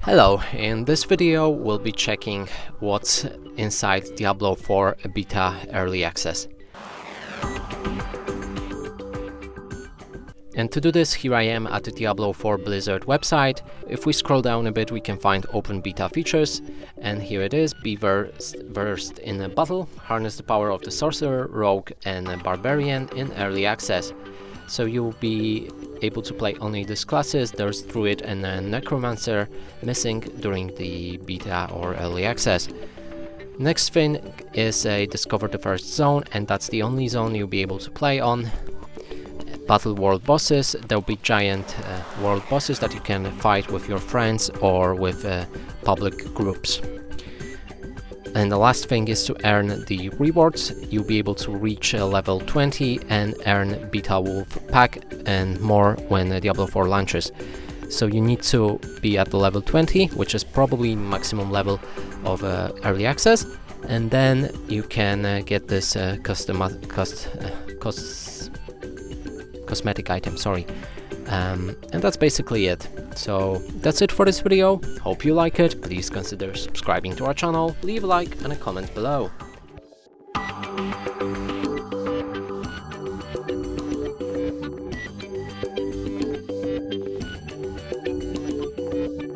Hello, in this video we'll be checking what's inside Diablo 4 Beta Early Access. And to do this, here I am at the Diablo 4 Blizzard website. If we scroll down a bit, we can find open beta features, and here it is: be versed in a battle, harness the power of the sorcerer, rogue and a barbarian in early access. So you'll be able to play only these classes. There's druid and a necromancer missing during the beta or early access. Next thing is a discover the first zone, and that's the only zone you'll be able to play on. Battle world bosses. There'll be giant world bosses that you can fight with your friends or with public groups. And the last thing is to earn the rewards. You'll be able to reach level 20 and earn Beta Wolf pack and more when Diablo 4 launches. So you need to be at the level 20, which is probably maximum level of early access, and then you can get this cosmetic item, and that's basically it. So that's it for this video. Hope you like it. Please consider subscribing to our channel, leave a like and a comment below.